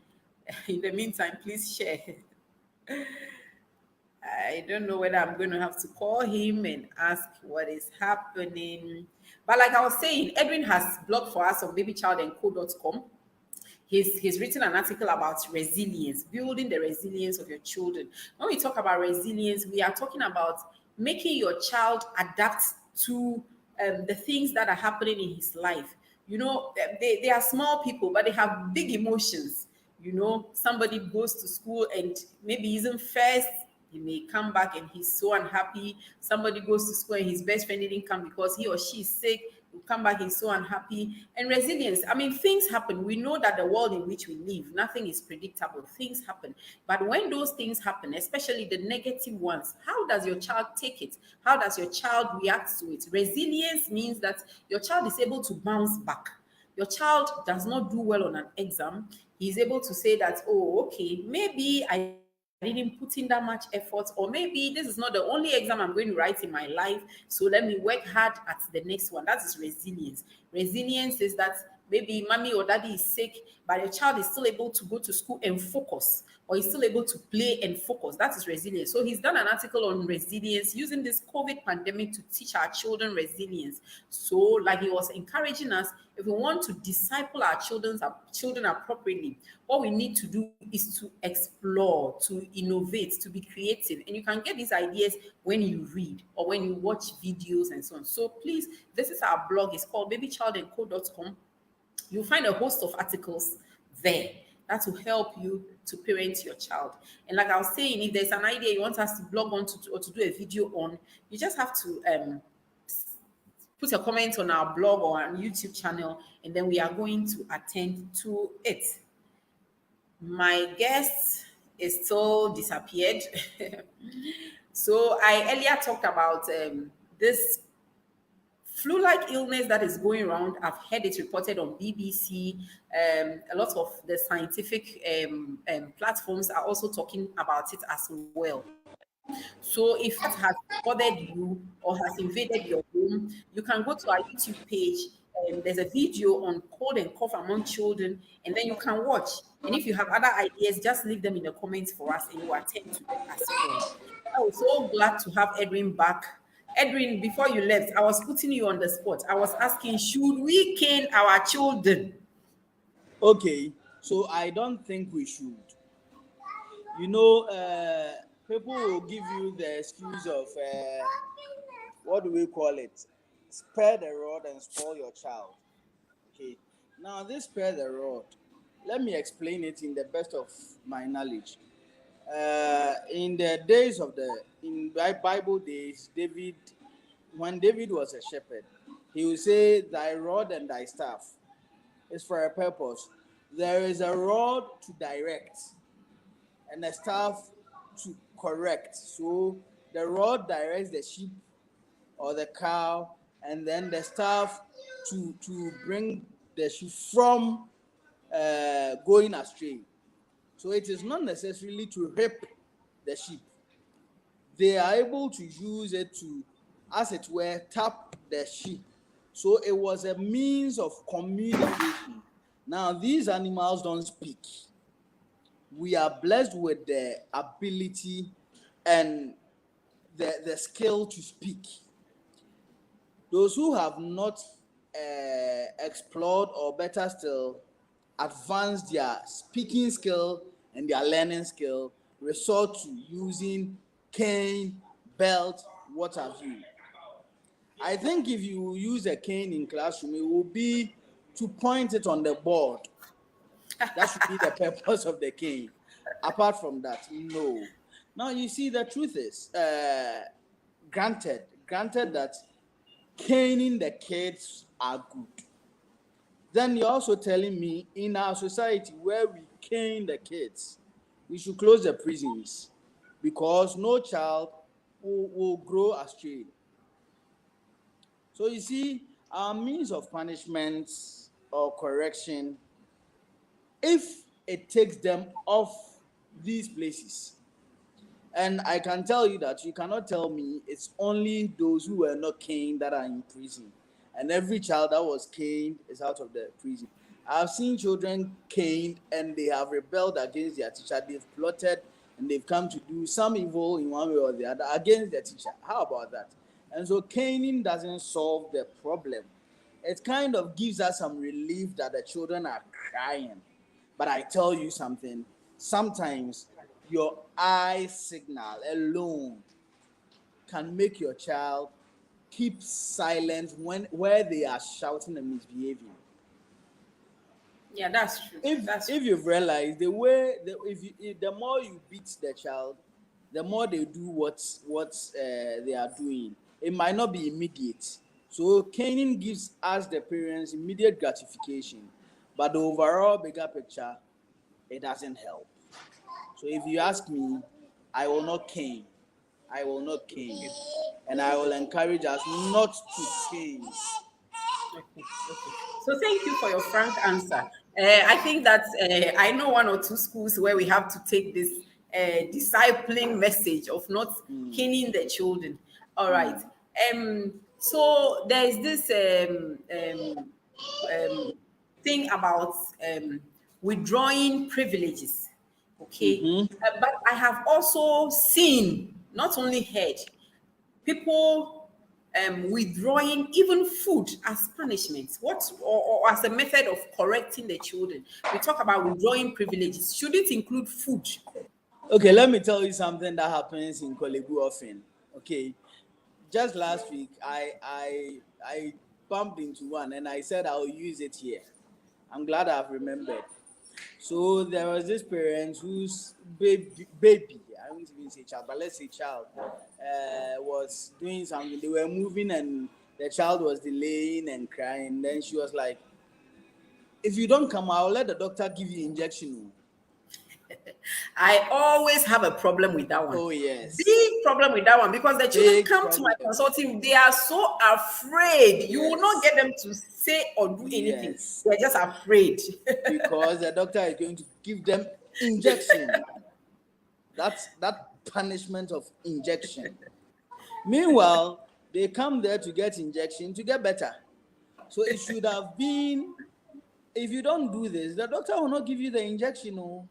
In the meantime, please share. I don't know whether I'm going to have to call him and ask what is happening. But like I was saying, Edwin has blogged for us on babychildandco.com. He's written an article about resilience, building the resilience of your children. When we talk about resilience, we are talking about making your child adapt to the things that are happening in his life. You know, they are small people, but they have big emotions. You know, somebody goes to school and maybe isn't first. He may come back and he's so unhappy. Somebody goes to school and his best friend didn't come because he or she is sick. He'll come back, he's so unhappy. And resilience, I mean, things happen. We know that the world in which we live, nothing is predictable. Things happen. But when those things happen, especially the negative ones, how does your child take it? How does your child react to it? Resilience means that your child is able to bounce back. Your child does not do well on an exam. He's able to say that, oh, okay, maybe I didn't put in that much effort, or maybe this is not the only exam I'm going to write in my life, so let me work hard at the next one. That is resilience. Resilience is that maybe mommy or daddy is sick, but your child is still able to go to school and focus, or is still able to play and focus. That is resilience. So he's done an article on resilience using this COVID pandemic to teach our children resilience. So like he was encouraging us, if we want to disciple our children appropriately, what we need to do is to explore, to innovate, to be creative. And you can get these ideas when you read or when you watch videos and so on. So please visit our blog. It's called babychildandco.com. You'll find a host of articles there that will help you to parent your child. And like I was saying, if there's an idea you want us to blog on or to do a video on, you just have to put a comment on our blog or our YouTube channel, and then we are going to attend to it. My guest is still disappeared. So I earlier talked about this flu-like illness that is going around. I've heard it reported on BBC. A lot of the scientific platforms are also talking about it as well. So if it has bothered you or has invaded your home, you can go to our YouTube page. There's a video on cold and cough among children, and then you can watch. And if you have other ideas, just leave them in the comments for us, and we'll attend to them as well. I was so glad to have Edwin back. Edwin, before you left, I was putting you on the spot. I was asking, should we cane our children? Okay, so I don't think we should. You know, people will give you the excuse of what do we call it? Spare the rod and spoil your child. Okay, now this spare the rod, let me explain it in the best of my knowledge. In the days of in Bible days, when David was a shepherd, he would say, "Thy rod and thy staff is for a purpose." There is a rod to direct and a staff to correct. So the rod directs the sheep or the cow, and then the staff to bring the sheep from going astray. So it is not necessarily to whip the sheep. they are able to use it to, as it were, tap the sheep. So it was a means of communication. Now, these animals don't speak. We are blessed with the ability and the skill to speak. Those who have not explored, or better still, advanced their speaking skill and their learning skill, resort to using cane, belt, what have you. I think if you use a cane in classroom, it will be to point it on the board. That should be the purpose of the cane. Apart from that, no. Now you see, the truth is, granted that caning the kids are good. Then you're also telling me, in our society where we cane the kids, we should close the prisons, because no child will grow astray. So you see, our means of punishment or correction, if it takes them off these places, and I can tell you that you cannot tell me it's only those who were not caned that are in prison, and every child that was caned is out of the prison. I've seen children caned and they have rebelled against their teacher. They've plotted and they've come to do some evil in one way or the other against the teacher. How about that? And so caning doesn't solve the problem. It kind of gives us some relief that the children are crying. But I tell you something, sometimes your eye signal alone can make your child keep silent when where they are shouting and misbehaving. Yeah, that's true. If you've realized, the way the more you beat the child, the more they do what they are doing. It might not be immediate. So caning gives us, the parents, immediate gratification, but the overall bigger picture, it doesn't help. So if you ask me, I will not cane. I will not cane. And I will encourage us not to cane. Okay, okay. So thank you for your frank answer. I think that I know one or two schools where we have to take this discipling message of not caning the children. All right. So there is this thing about withdrawing privileges. Okay. Mm-hmm. But I have also seen, not only heard, people withdrawing even food as punishment, or as a method of correcting the children. We talk about withdrawing privileges. Should it include food? Okay, let me tell you something that happens in Collab often. Okay, just last week, I bumped into one and I said I'll use it here. I'm glad I've remembered. So there was this parent whose baby, I won't even say child, but let's say child, was doing something. They were moving and the child was delaying and crying. Then she was like, if you don't come, I'll let the doctor give you injection. I always have a problem with that one. Oh, yes. Big problem with that one, because the children Big come to my problem. consulting, they are so afraid. You will Yes. not get them to say or do anything. Yes. They're just afraid. Because the doctor is going to give them injection. That's that punishment of injection. Meanwhile, they come there to get injection to get better. So it should have been, if you don't do this, the doctor will not give you the injection. No.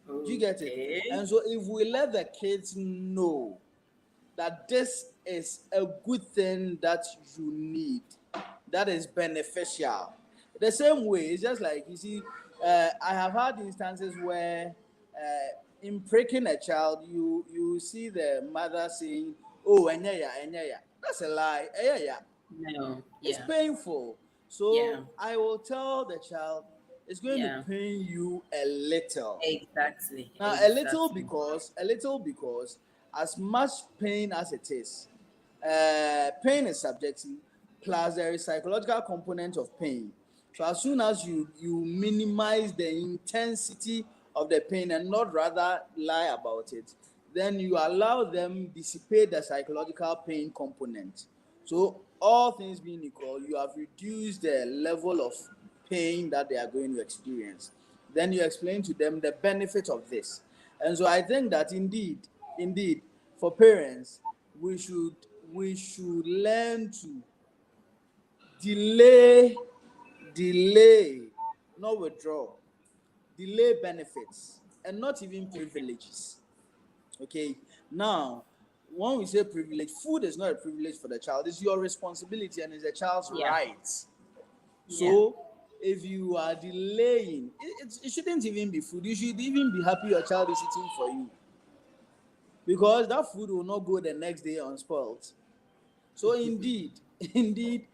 Do you get it? Okay. And so if we let the kids know that this is a good thing that you need, that is beneficial. The same way, it's just like, you see, I have had instances where in pricking a child, you see the mother saying, oh, enyaya, enyaya. That's a lie. Yeah. No. It's Yeah. painful. So Yeah. I will tell the child, it's going to pain you a little. Exactly. Now, Exactly. a little because, as much pain as it is, pain is subjective, plus there is psychological component of pain. So as soon as you minimize the intensity of the pain and not rather lie about it, then you allow them dissipate the psychological pain component. So all things being equal, you have reduced the level of pain that they are going to experience. Then you explain to them the benefit of this. And so I think that indeed, for parents, we should learn to delay, not withdraw, delay benefits, and not even privileges. Okay, now when we say privilege, food is not a privilege for the child, it's your responsibility and it's a child's Yeah. rights. Yeah. So if you are delaying, it shouldn't even be food. You should even be happy your child is eating for you, because that food will not go the next day unspoiled. So indeed, indeed,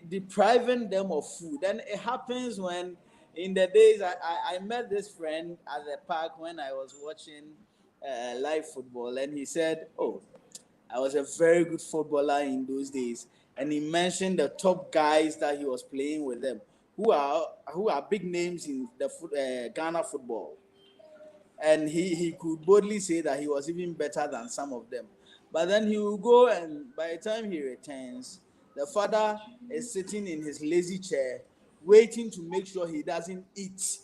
depriving them of food. And it happens when, in the days, I met this friend at the park when I was watching live football, and he said, "Oh, I was a very good footballer in those days." And he mentioned the top guys that he was playing with them, who are big names in the Ghana football, and he could boldly say that he was even better than some of them. But then he will go, and by the time he returns, the father is sitting in his lazy chair waiting to make sure he doesn't eat.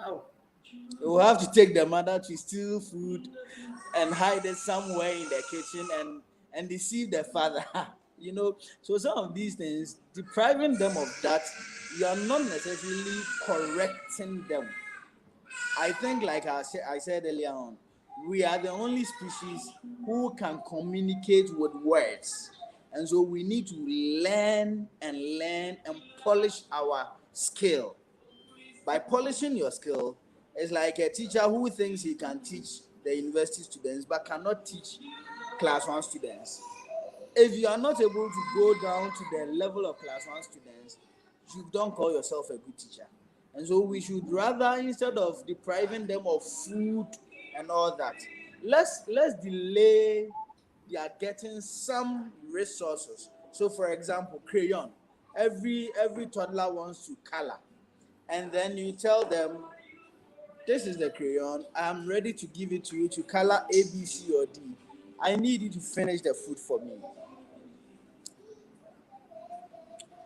Oh. He will have to take the mother to steal food and hide it somewhere in the kitchen and deceive the father. So some of these things, depriving them of that, you are not necessarily correcting them. I think, like I said earlier on, we are the only species who can communicate with words. And so we need to learn and polish our skill. By polishing your skill, it's like a teacher who thinks he can teach the university students but cannot teach class 1 students. If you are not able to go down to the level of class 1 students, you don't call yourself a good teacher. And so we should rather, instead of depriving them of food and all that, let's delay their getting some resources. So for example, crayon. Every toddler wants to color. And then you tell them, this is the crayon. I'm ready to give it to you to color A, B, C, or D. I need you to finish the food for me.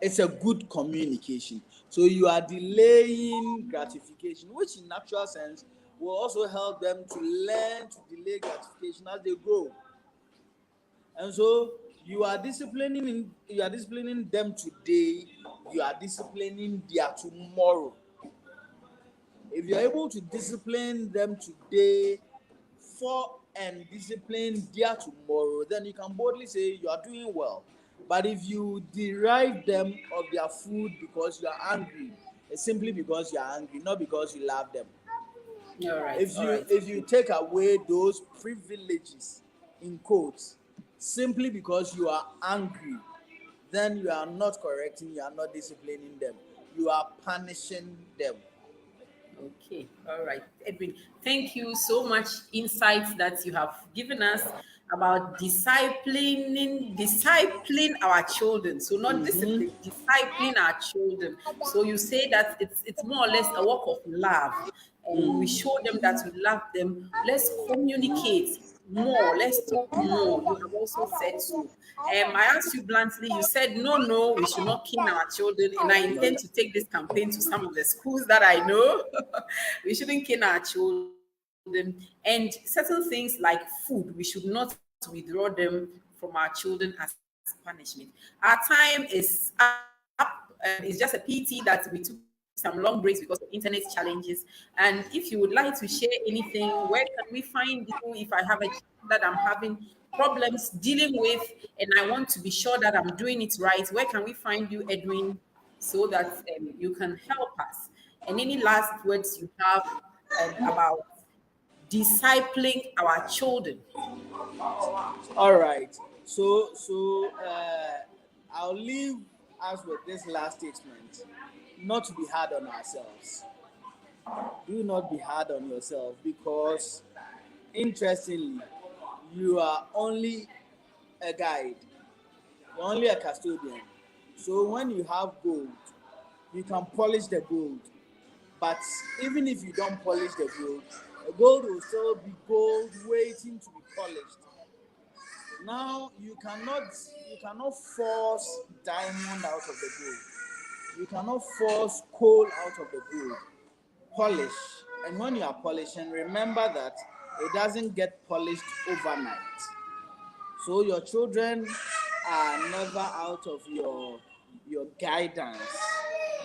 It's a good communication. So you are delaying gratification, which in natural sense will also help them to learn to delay gratification as they grow. And so you are disciplining them today, you are disciplining their tomorrow. If you are able to discipline them today for and discipline their tomorrow, then you can boldly say you are doing well. But if you derive them of their food because you are angry, it's simply because you are angry, not because you love them. All right. If All you right. if you take away those privileges in quotes simply because you are angry, then you are not correcting, you are not disciplining them, you are punishing them. Okay, all right, Edwin. Thank you so much insights that you have given us about discipling our children. So not discipline, discipling our children. So you say that it's more or less a work of love, and we show them that we love them. Let's communicate more. Let's talk more. You have also said so. I asked you bluntly, you said, no, no, we should not cane our children. And I intend to take this campaign to some of the schools that I know. We shouldn't cane our children. And certain things like food, we should not withdraw them from our children as punishment. Our time is up. It's just a pity that we took some long breaks because of internet challenges. And if you would like to share anything, where can we find you if I have a child that I'm having problems dealing with and I want to be sure that I'm doing it right? Where can we find you, Edwin, so that you can help us? And any last words you have about discipling our children? All right. I'll leave us with this last statement: not to be hard on ourselves. Do not be hard on yourself, because, interestingly, you are only a guide. You're only a custodian. So when you have gold, you can polish the gold. But even if you don't polish the gold will still be gold waiting to be polished. Now you cannot force diamond out of the gold. You cannot force coal out of the gold. Polish. And when you are polishing, remember that It doesn't get polished overnight. So your children are never out of your guidance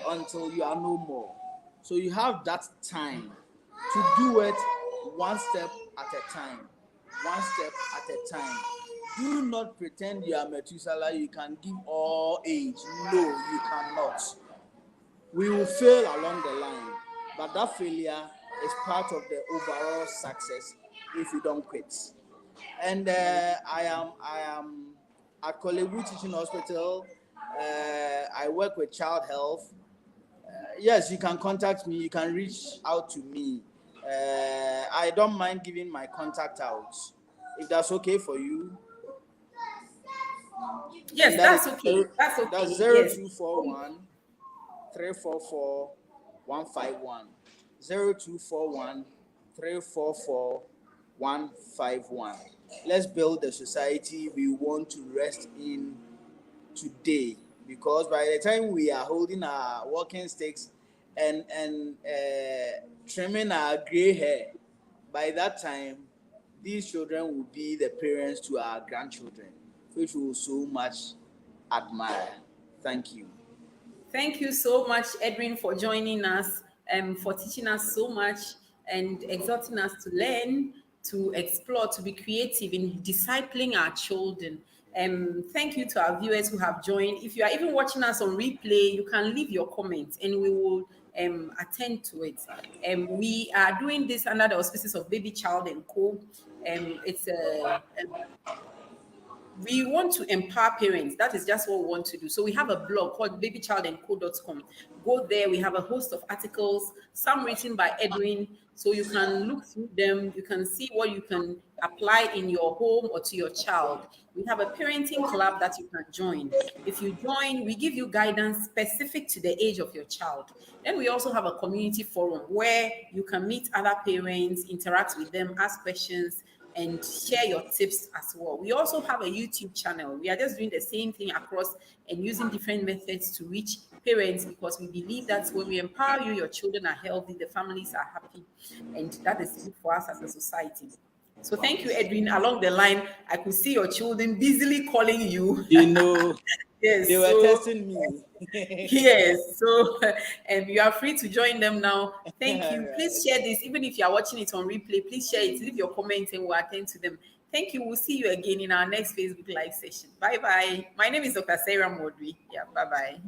until you are no more. So you have that time to do it one step at a time. One step at a time. Do not pretend you are Methuselah, you can give all age. No, you cannot. We will fail along the line, but that failure is part of the overall success if you don't quit. And I am at Collab Teaching Hospital. I work with child health. Yes, you can contact me. You can reach out to me. I don't mind giving my contact out if that's okay for you. Yes, And that that's is okay. That's that's okay. zero Yes. two four one 344 151. 0241 344 151. Let's build the society we want to rest in today, because by the time we are holding our walking sticks and trimming our gray hair, by that time these children will be the parents to our grandchildren, which we will so much admire. Thank you. Thank you so much, Edwin, for joining us and for teaching us so much and exhorting us to learn, to explore, to be creative in discipling our children. Thank you to our viewers who have joined. If you are even watching us on replay, you can leave your comments and we will attend to it. We are doing this under the auspices of Baby Child and Co. It's a we want to empower parents. That is just what we want to do. So we have a blog called babychildandco.com. Go there. We have a host of articles, some written by Edwin. So you can look through them. You can see what you can apply in your home or to your child. We have a parenting club that you can join. If you join, we give you guidance specific to the age of your child. Then we also have a community forum where you can meet other parents, interact with them, ask questions, and share your tips as well. We also have a YouTube channel. We are just doing the same thing across and using different methods to reach parents, because we believe that when we empower you, your children are healthy, the families are happy, and that is good for us as a society. So thank you, Edwin. Along the line, I could see your children busily calling you. You know, Yes, they were so testing me. yes, so you are free to join them now. Thank you. Right. Please share this, even if you are watching it on replay. Please share it, leave your comments, and we'll attend to them. Thank you. We'll see you again in our next Facebook Live session. Bye bye. My name is Dr. Sarah Modri. Yeah, bye bye.